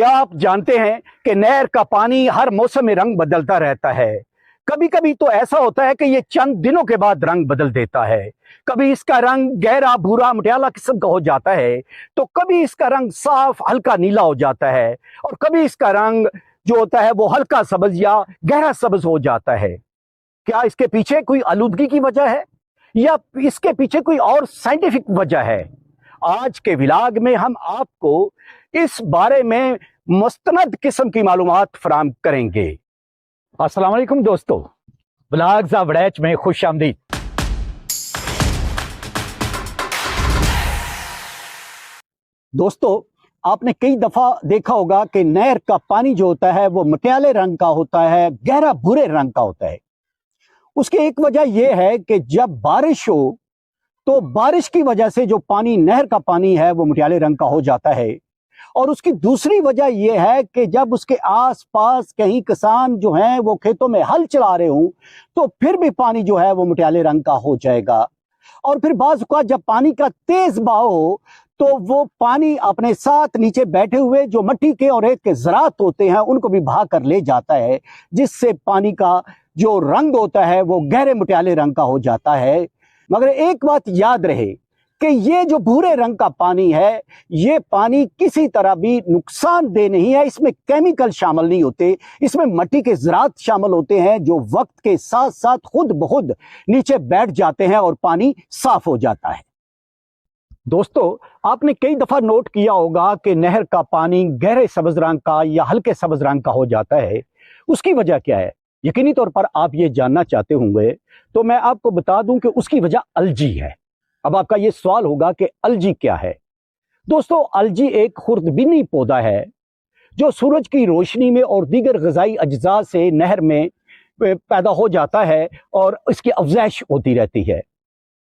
کیا آپ جانتے ہیں کہ نہر کا پانی ہر موسم میں رنگ بدلتا رہتا ہے؟ کبھی کبھی تو ایسا ہوتا ہے کہ یہ چند دنوں کے بعد رنگ بدل دیتا ہے۔ کبھی اس کا رنگ گہرا بھورا مٹیالہ قسم کا ہو جاتا ہے، تو کبھی اس کا رنگ صاف ہلکا نیلا ہو جاتا ہے، اور کبھی اس کا رنگ جو ہوتا ہے وہ ہلکا سبز یا گہرا سبز ہو جاتا ہے۔ کیا اس کے پیچھے کوئی آلودگی کی وجہ ہے یا اس کے پیچھے کوئی اور سائنٹیفک وجہ ہے؟ آج کے ولاگ میں ہم آپ کو اس بارے میں مستند قسم کی معلومات فراہم کریں گے۔ السلام علیکم دوستو، ولاگز آف وڑیچ میں خوش آمدید۔ دوستو، آپ نے کئی دفعہ دیکھا ہوگا کہ نہر کا پانی جو ہوتا ہے وہ مٹیالے رنگ کا ہوتا ہے، گہرا بھورے رنگ کا ہوتا ہے۔ اس کی ایک وجہ یہ ہے کہ جب بارش ہو تو بارش کی وجہ سے جو پانی نہر کا پانی ہے وہ مٹیالے رنگ کا ہو جاتا ہے، اور اس کی دوسری وجہ یہ ہے کہ جب اس کے آس پاس کہیں کسان جو ہیں وہ کھیتوں میں ہل چلا رہے ہوں تو پھر بھی پانی جو ہے وہ مٹیالے رنگ کا ہو جائے گا۔ اور پھر بعض اوقات جب پانی کا تیز بہاؤ ہو تو وہ پانی اپنے ساتھ نیچے بیٹھے ہوئے جو مٹی کے اور ریت کے ذرات ہوتے ہیں ان کو بھی بہا کر لے جاتا ہے، جس سے پانی کا جو رنگ ہوتا ہے وہ گہرے مٹیالے رنگ کا ہو جاتا ہے۔ مگر ایک بات یاد رہے کہ یہ جو بھورے رنگ کا پانی ہے یہ پانی کسی طرح بھی نقصان دہ نہیں ہے، اس میں کیمیکل شامل نہیں ہوتے، اس میں مٹی کے ذرات شامل ہوتے ہیں جو وقت کے ساتھ ساتھ خود بخود نیچے بیٹھ جاتے ہیں اور پانی صاف ہو جاتا ہے۔ دوستو، آپ نے کئی دفعہ نوٹ کیا ہوگا کہ نہر کا پانی گہرے سبز رنگ کا یا ہلکے سبز رنگ کا ہو جاتا ہے۔ اس کی وجہ کیا ہے؟ یقینی طور پر آپ یہ جاننا چاہتے ہوں گے، تو میں آپ کو بتا دوں کہ اس کی وجہ الجی ہے۔ اب آپ کا یہ سوال ہوگا کہ الجی کیا ہے؟ دوستو، الجی ایک خردبینی پودا ہے جو سورج کی روشنی میں اور دیگر غذائی اجزاء سے نہر میں پیدا ہو جاتا ہے اور اس کی افزائش ہوتی رہتی ہے۔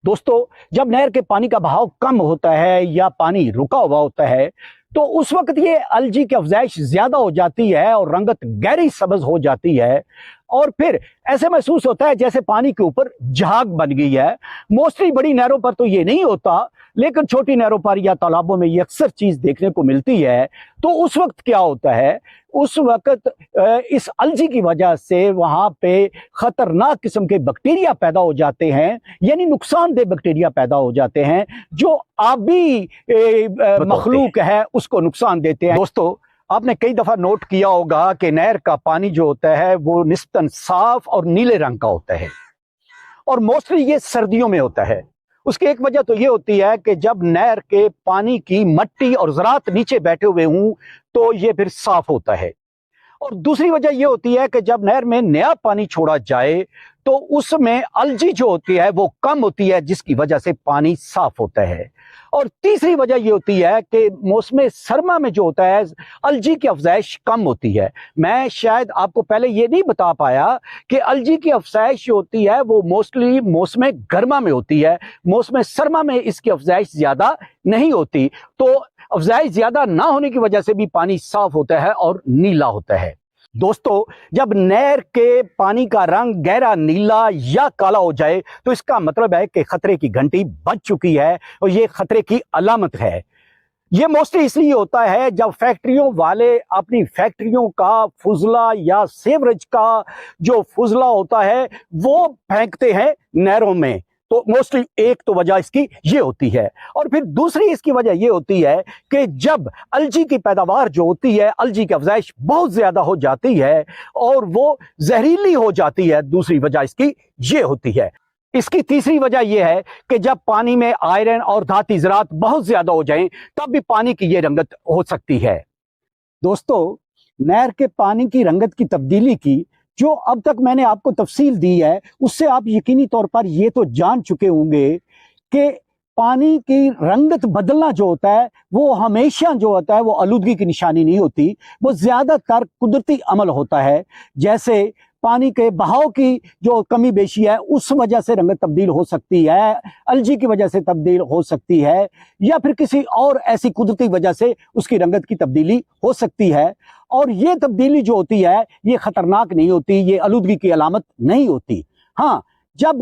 دوستو، جب نہر کے پانی کا بہاؤ کم ہوتا ہے یا پانی رکا ہوا ہوتا ہے تو اس وقت یہ الجی کی افزائش زیادہ ہو جاتی ہے اور رنگت گہری سبز ہو جاتی ہے، اور پھر ایسے محسوس ہوتا ہے جیسے پانی کے اوپر جھاگ بن گئی ہے۔ موسٹلی بڑی نہروں پر تو یہ نہیں ہوتا، لیکن چھوٹی نہروں پر یا تالابوں میں یہ اکثر چیز دیکھنے کو ملتی ہے۔ تو اس وقت کیا ہوتا ہے؟ اس وقت اس الجی کی وجہ سے وہاں پہ خطرناک قسم کے بیکٹیریا پیدا ہو جاتے ہیں، یعنی نقصان دہ بیکٹیریا پیدا ہو جاتے ہیں جو آبی مخلوق ہے اس کو نقصان دیتے ہیں۔ دوستو، آپ نے کئی دفعہ نوٹ کیا ہوگا کہ نہر کا پانی جو ہوتا ہے وہ نسبتاً صاف اور نیلے رنگ کا ہوتا ہے، اور موسٹلی یہ سردیوں میں ہوتا ہے۔ اس کی ایک وجہ تو یہ ہوتی ہے کہ جب نہر کے پانی کی مٹی اور ذرات نیچے بیٹھے ہوئے ہوں تو یہ پھر صاف ہوتا ہے، اور دوسری وجہ یہ ہوتی ہے کہ جب نہر میں نیا پانی چھوڑا جائے تو اس میں الجی جو ہوتی ہے وہ کم ہوتی ہے، جس کی وجہ سے پانی صاف ہوتا ہے۔ اور تیسری وجہ یہ ہوتی ہے کہ موسم سرما میں جو ہوتا ہے الجی کی افزائش کم ہوتی ہے۔ میں شاید آپ کو پہلے یہ نہیں بتا پایا کہ الجی کی افزائش جو ہوتی ہے وہ موسٹلی موسم گرما میں ہوتی ہے، موسم سرما میں اس کی افزائش زیادہ نہیں ہوتی۔ تو افزائش زیادہ نہ ہونے کی وجہ سے بھی پانی صاف ہوتا ہے اور نیلا ہوتا ہے۔ دوستو، جب نہر کے پانی کا رنگ گہرا نیلا یا کالا ہو جائے تو اس کا مطلب ہے کہ خطرے کی گھنٹی بج چکی ہے، اور یہ خطرے کی علامت ہے۔ یہ موسٹلی اس لیے ہوتا ہے جب فیکٹریوں والے اپنی فیکٹریوں کا فضلہ یا سیوریج کا جو فضلہ ہوتا ہے وہ پھینکتے ہیں نہروں میں۔ تو موسٹلی ایک تو وجہ اس کی یہ ہوتی ہے، اور پھر دوسری اس کی وجہ یہ ہوتی ہے کہ جب الجی کی پیداوار جو ہوتی ہے، الجی کی افزائش بہت زیادہ ہو جاتی ہے اور وہ زہریلی ہو جاتی ہے، دوسری وجہ اس کی یہ ہوتی ہے۔ اس کی تیسری وجہ یہ ہے کہ جب پانی میں آئرن اور دھاتی ذرات بہت زیادہ ہو جائیں تب بھی پانی کی یہ رنگت ہو سکتی ہے۔ دوستو، نہر کے پانی کی رنگت کی تبدیلی کی جو اب تک میں نے آپ کو تفصیل دی ہے، اس سے آپ یقینی طور پر یہ تو جان چکے ہوں گے کہ پانی کی رنگت بدلنا جو ہوتا ہے وہ ہمیشہ جو ہوتا ہے وہ آلودگی کی نشانی نہیں ہوتی، وہ زیادہ تر قدرتی عمل ہوتا ہے۔ جیسے پانی کے بہاؤ کی جو کمی بیشی ہے اس وجہ سے رنگت تبدیل ہو سکتی ہے، الجی کی وجہ سے تبدیل ہو سکتی ہے، یا پھر کسی اور ایسی قدرتی وجہ سے اس کی رنگت کی تبدیلی ہو سکتی ہے۔ اور یہ تبدیلی جو ہوتی ہے یہ خطرناک نہیں ہوتی، یہ آلودگی کی علامت نہیں ہوتی۔ ہاں، جب